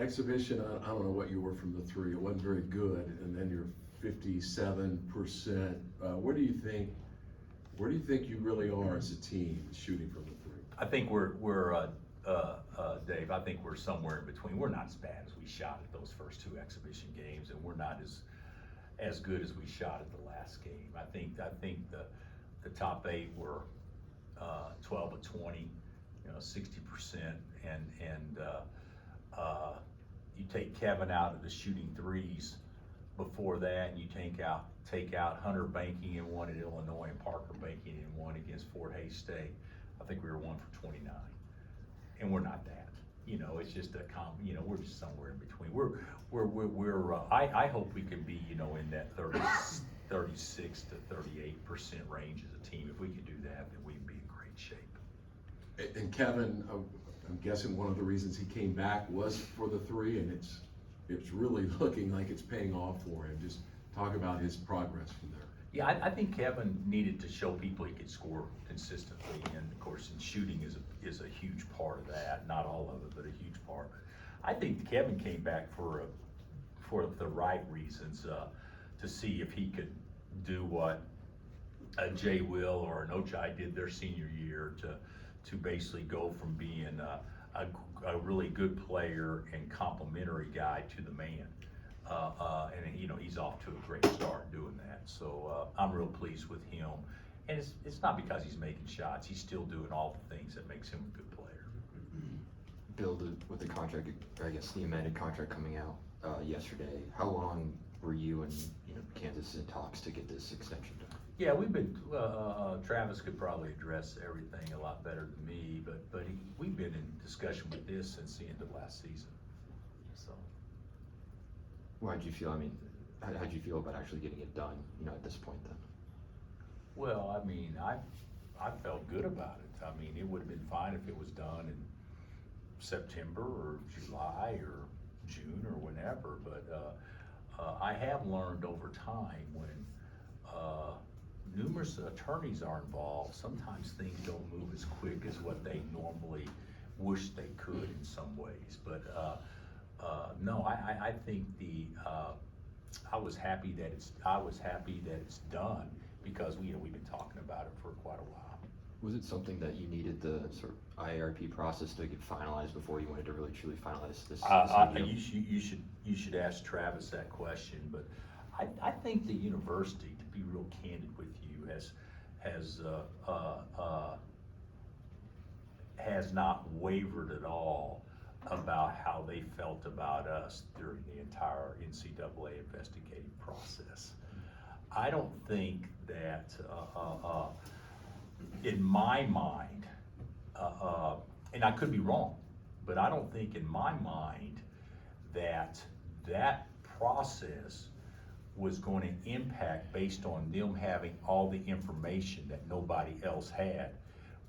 exhibition, I don't know what you were from the three. It wasn't very good, and then you're 57%. Where do you think you really are as a team shooting from the three? I think Dave, I think we're somewhere in between. We're not as bad as we shot at those first two exhibition games, and we're not as good as we shot at the last game. I think the top 8 were 12 of 20, 60%, and you take Kevin out of the shooting threes before that, and you take out Hunter banking in one at Illinois and Parker banking in one against Fort Hays State. I think we were 1 for 29, and we're not that. It's just we're just somewhere in between. I hope we can be, in that 36 to 38% range as a team. If we could do that, then we'd be in great shape. And Kevin, I'm guessing one of the reasons he came back was for the three, and it's really looking like it's paying off for him. Just talk about his progress from there. Yeah, I think Kevin needed to show people he could score consistently, and of course, and shooting is a huge part of that. Not all of it, but a huge part. I think Kevin came back for the right reasons, to see if he could do what a Jay Will or an Ochai did their senior year, to basically go from being a really good player and complimentary guy to the man. And he's off to a great start doing that. So I'm real pleased with him. And it's not because he's making shots. He's still doing all the things that makes him a good player. Bill, with the contract, or I guess the amended contract coming out yesterday, how long were you and Kansas in talks to get this extension done? Yeah, we've been. Travis could probably address everything a lot better than me, but we've been in discussion with this since the end of last season. So. How did you feel? I mean, how did you feel about actually getting it done? At this point, then. Well, I mean, I felt good about it. I mean, it would have been fine if it was done in September or July or June or whenever. But I have learned over time when numerous attorneys are involved, sometimes things don't move as quick as what they normally wish they could in some ways. But no, I think I was happy that it's done, because we've been talking about it for quite a while. Was it something that you needed the sort of IARP process to get finalized before you wanted to really truly finalize this? You should ask Travis that question, but I think the university, to be real candid with you, has not wavered at all about how they felt about us during the entire NCAA investigative process. I don't think that, in my mind, and I could be wrong, but I don't think in my mind that process was going to impact, based on them having all the information that nobody else had,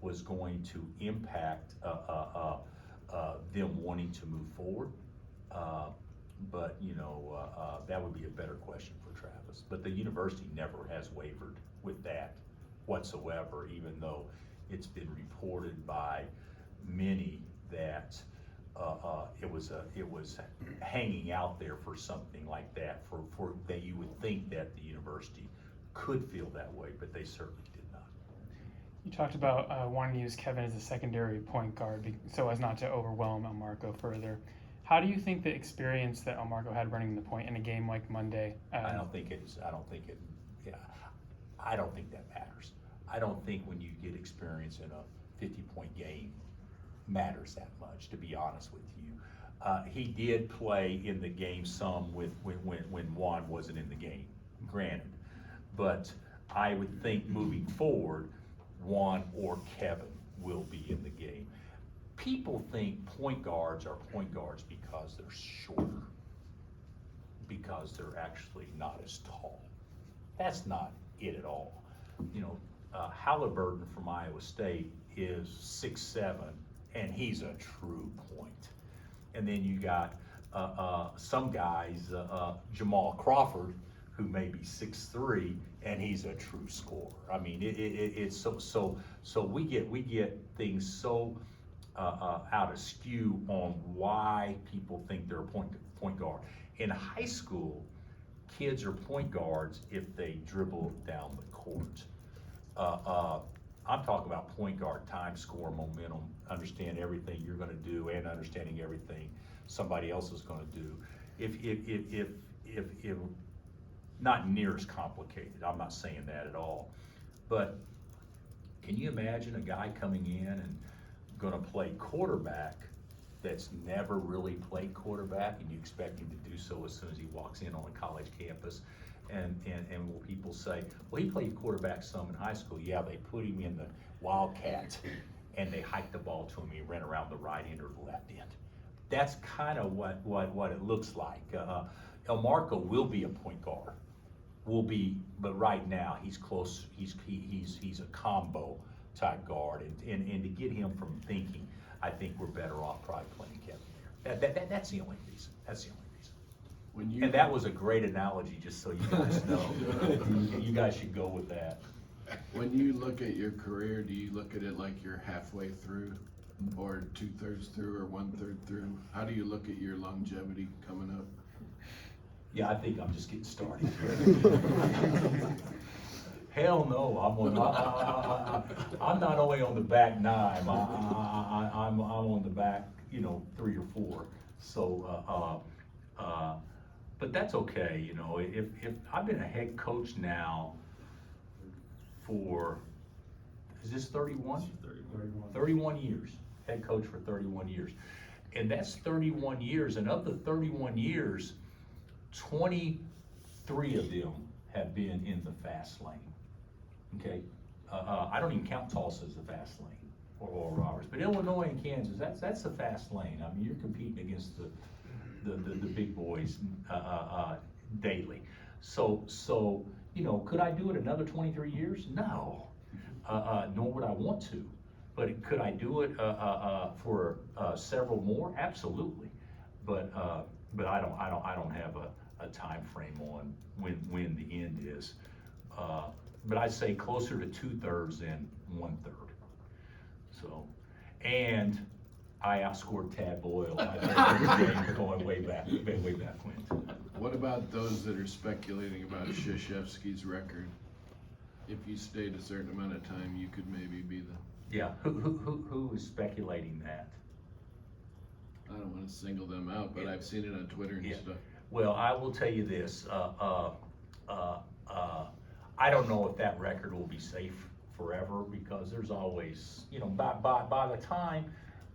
was going to impact them wanting to move forward. But that would be a better question for Travis. But the university never has wavered with that whatsoever, even though it's been reported by many that it was hanging out there for something like that, for that you would think that the university could feel that way, but they certainly did not. You talked about wanting to use Kevin as a secondary point guard so as not to overwhelm Elmarko further. How do you think the experience that Elmarko had running the point in a game like Monday? I don't think that matters. I don't think when you get experience in a 50-point game matters that much, to be honest with you. He did play in the game some when Juan wasn't in the game, granted. But I would think moving forward, Juan or Kevin will be in the game. People think point guards are point guards because they're shorter, because they're actually not as tall. That's not it at all. Halliburton from Iowa State is 6'7", and he's a true point. And then you got some guys, Jamal Crawford, who may be 6'3", and he's a true scorer. I mean, it's so we get things so out askew on why people think they're a point guard. In high school, kids are point guards if they dribble down the court. I'm talking about point guard, time, score, momentum, understand everything you're gonna do and understanding everything somebody else is gonna do. If not near as complicated, I'm not saying that at all, but can you imagine a guy coming in and gonna play quarterback that's never really played quarterback, and you expect him to do so as soon as he walks in on a college campus? And will people say, well, he played quarterback some in high school. Yeah, they put him in the Wildcat and they hiked the ball to him. He ran around the right end or the left end. That's kind of what it looks like. Elmarko will be a point guard, but right now he's close. He's a combo type guard, and to get him from thinking, I think we're better off probably playing Kevin there. That's the only reason. That's the only reason. And that was a great analogy, just so you guys know. You guys should go with that. When you look at your career, do you look at it like you're halfway through, or 2/3 through, or 1/3 through? How do you look at your longevity coming up? Yeah, I think I'm just getting started. Hell no, I'm not only on the back 9, I'm on the back, 3 or 4. So, but that's okay, if I've been a head coach now for, is this 31? 31 years, head coach for 31 years. And that's 31 years, and of the 31 years, 23 of them have been in the fast lane, okay? I don't even count Tulsa as the fast lane, or Roberts, but Illinois and Kansas, that's the fast lane. I mean, you're competing against the big boys daily. So could I do it another 23 years? No, nor would I want to. But could I do it for several more? Absolutely. But I don't have a time frame on when the end is. But I'd say closer to 2/3 than 1/3. So, and I outscored Tad Boyle. I think going way back when. What about those that are speculating about Krzyzewski's record? If you stayed a certain amount of time, you could maybe be the. Yeah, who is speculating that? I don't want to single them out, but I've seen it on Twitter and stuff. Well, I will tell you this. I don't know if that record will be safe forever, because there's always, by the time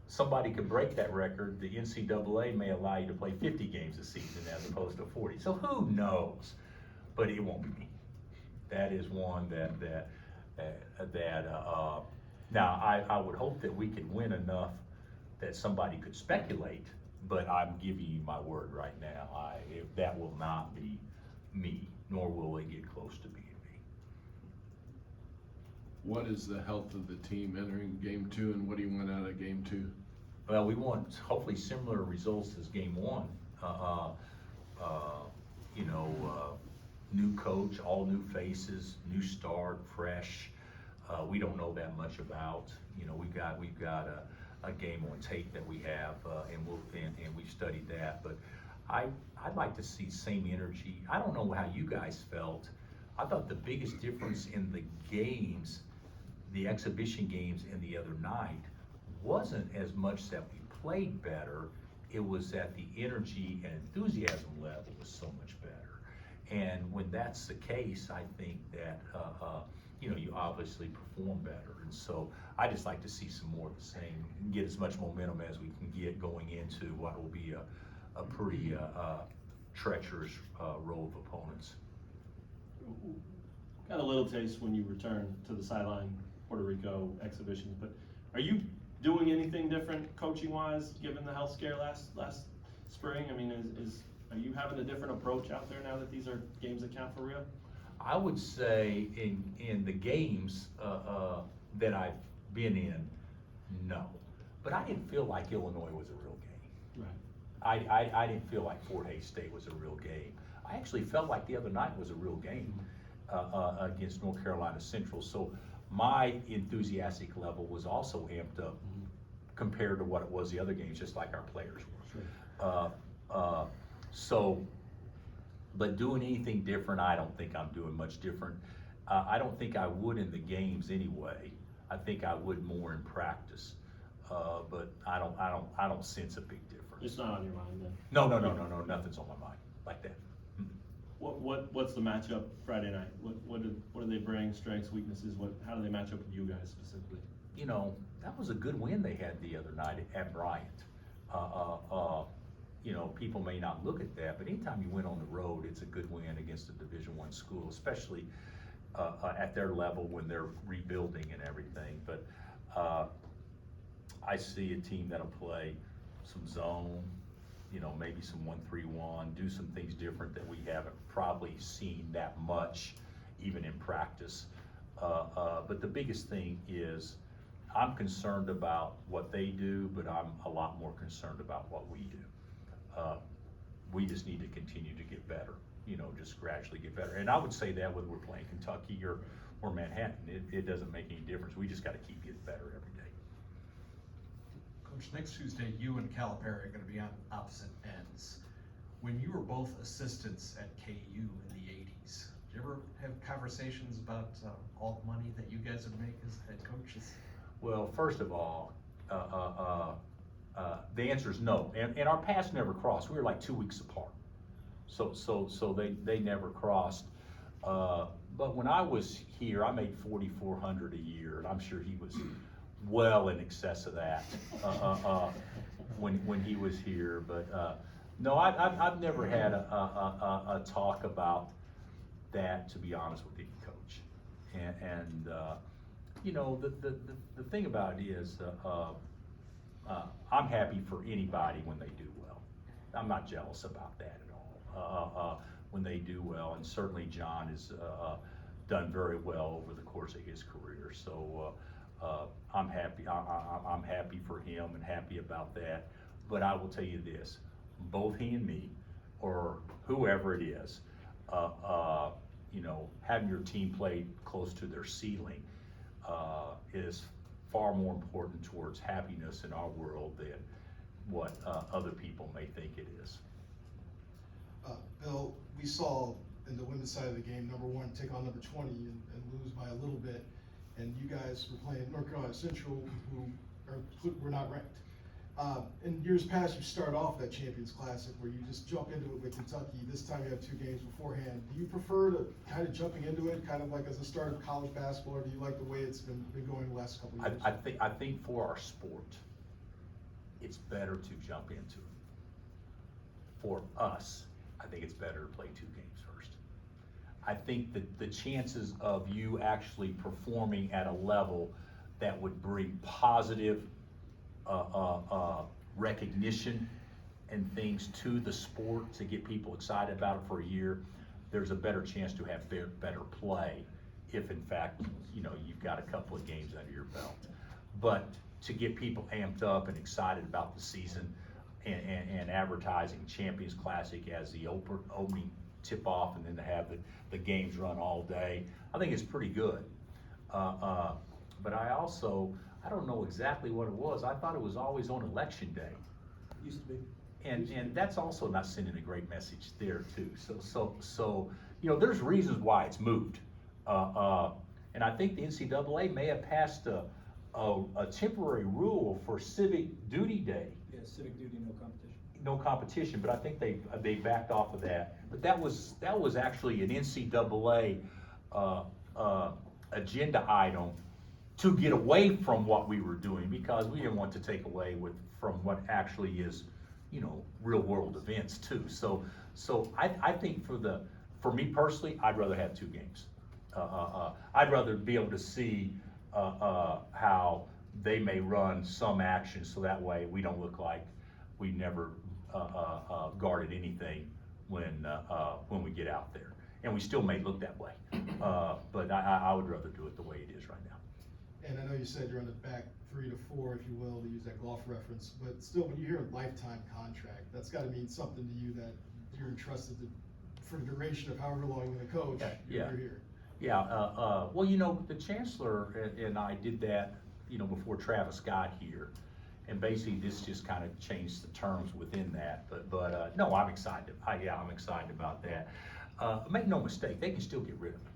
somebody could break that record, the NCAA may allow you to play 50 games a season as opposed to 40. So who knows? But it won't be me. That is one now I would hope that we could win enough that somebody could speculate, but I'm giving you my word right now. That will not be me, nor will it get close to being me. What is the health of the team entering game 2, and what do you want out of game 2? Well, we want hopefully similar results as game 1. New coach, all new faces, new start, fresh. We don't know that much about. We've got a game on tape that we have, and we've studied that. But I'd like to see same energy. I don't know how you guys felt. I thought the biggest difference in the games, the exhibition games, and the other night, wasn't as much that we played better. It was that the energy and enthusiasm level was so much better. And when that's the case, I think that you obviously perform better. And so I just like to see some more of the same, and get as much momentum as we can get going into what will be a pretty treacherous row of opponents. Got a little taste when you return to the sideline Puerto Rico exhibitions, but are you doing anything different coaching wise given the health scare last spring? I mean, are you having a different approach out there now that these are games that count for real? I would say in the games that I've been in, no. But I didn't feel like Illinois was a real game. Right. I didn't feel like Fort Hays State was a real game. I actually felt like the other night was a real game against North Carolina Central. So my enthusiastic level was also amped up compared to what it was the other games, just like our players were. So, but doing anything different, I don't think I'm doing much different. I don't think I would in the games anyway. I think I would more in practice. But I don't sense a big difference. It's not on your mind then? No, nothing's on my mind like that. What's the matchup Friday night? What do they bring, strengths, weaknesses, how do they match up with you guys specifically? You know, that was a good win they had the other night at Bryant. You know, people may not look at that, but anytime you win on the road, it's a good win against a Division I school, especially at their level when they're rebuilding and everything. But I see a team that'll play some zone, you know, maybe some 1-3-1, do some things different that we haven't probably seen that much, even in practice. But the biggest thing is I'm concerned about what they do, but I'm a lot more concerned about what we do. We just need to continue to get better, you know, just gradually get better. And I would say that whether we're playing Kentucky or Manhattan, it doesn't make any difference. We just got to keep getting better every day. Coach, next Tuesday, you and Calipari are going to be on opposite ends. When you were both assistants at KU in the 80s, did you ever have conversations about all the money that you guys would make as head coaches? Well, first of all, the answer is no. And our paths never crossed. We were like 2 weeks apart. So they never crossed. But when I was here, I made $4,400 a year, and I'm sure he was well in excess of that when he was here. But no, I've never had a talk about that, to be honest with you, Coach. And you know, the thing about it is, I'm happy for anybody when they do well. I'm not jealous about that at all. When they do well, and certainly John has done very well over the course of his career. So I'm happy. I'm happy for him and happy about that. But I will tell you this: both he and me, or whoever it is, you know, having your team play close to their ceiling is far more important towards happiness in our world than what other people may think it is. Bill, we saw in the women's side of the game, number 1 take on number 20 and lose by a little bit, and you guys were playing North Carolina Central, who were not ranked. In years past, you start off that Champions Classic where you just jump into it with Kentucky. This time you have 2 games beforehand. Do you prefer to kind of jumping into it, kind of like as a start of college basketball, or do you like the way it's been going the last couple of years? I think for our sport, it's better to jump into it. For us, I think it's better to play 2 games first. I think that the chances of you actually performing at a level that would bring positive recognition and things to the sport to get people excited about it for a year, there's a better chance to have better play if in fact, you know, you've got a couple of games under your belt. But to get people amped up and excited about the season and advertising Champions Classic as the opening tip-off, and then to have the games run all day, I think it's pretty good. But I don't know exactly what it was. I thought it was always on election day. Used to be. And that's also not sending a great message there too. So you know, there's reasons why it's moved. And I think the NCAA may have passed a temporary rule for civic duty day. Yeah, civic duty, no competition. No competition, but I think they backed off of that. But that was actually an NCAA agenda item to get away from what we were doing, because we didn't want to take away from what actually is, you know, real world events too. So I think for me personally, I'd rather have 2 games. I'd rather be able to see how they may run some action, so that way we don't look like we never guarded anything when we get out there. And we still may look that way, but I would rather do it the way it is right now. And I know you said you're on the back 3 to 4, if you will, to use that golf reference, but still, when you hear a lifetime contract, that's got to mean something to you, that you're entrusted for the duration of however long you're the coach. Yeah. You're here. Yeah, well, you know, the chancellor and I did that, you know, before Travis got here, And basically, this just kind of changed the terms within that, but no, I'm excited, I'm excited about that. Make no mistake, they can still get rid of him.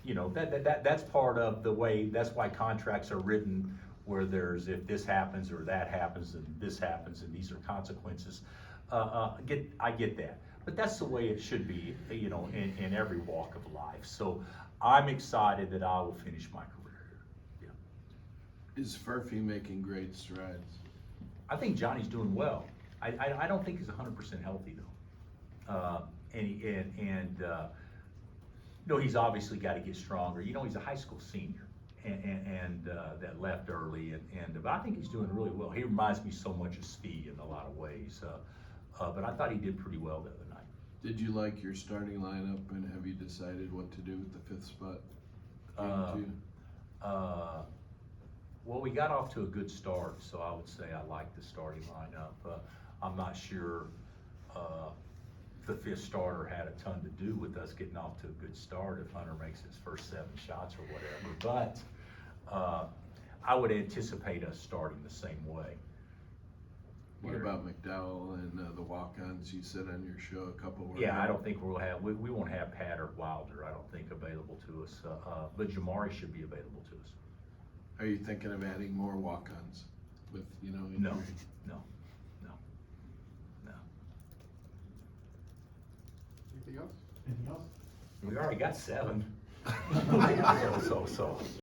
You know, that's part of the way, that's why contracts are written, where there's, if this happens or that happens and this happens and these are consequences. I get that, but that's the way it should be, you know, in every walk of life. So I'm excited that I will finish my career here. Yeah. Is Furphy making great strides? I think Johnny's doing well. I don't think he's 100% healthy though. You know, he's obviously got to get stronger. You know, he's a high school senior, and that left early, but I think he's doing really well. He reminds me so much of Steve in a lot of ways, but I thought he did pretty well the other night. Did you like your starting lineup, and have you decided what to do with the fifth spot? Well, we got off to a good start, so I would say I like the starting lineup. I'm not sure the fifth starter had a ton to do with us getting off to a good start if Hunter makes his first 7 shots or whatever, but I would anticipate us starting the same way. What about McDowell and the walk-ons you said on your show? A couple were. Yeah, I don't think we'll have, we won't have Pat or Wilder, I don't think, available to us, but Jamari should be available to us. Are you thinking of adding more walk-ons with, you know? No, injury? no. Anything else? Anything else? We already got 7. So.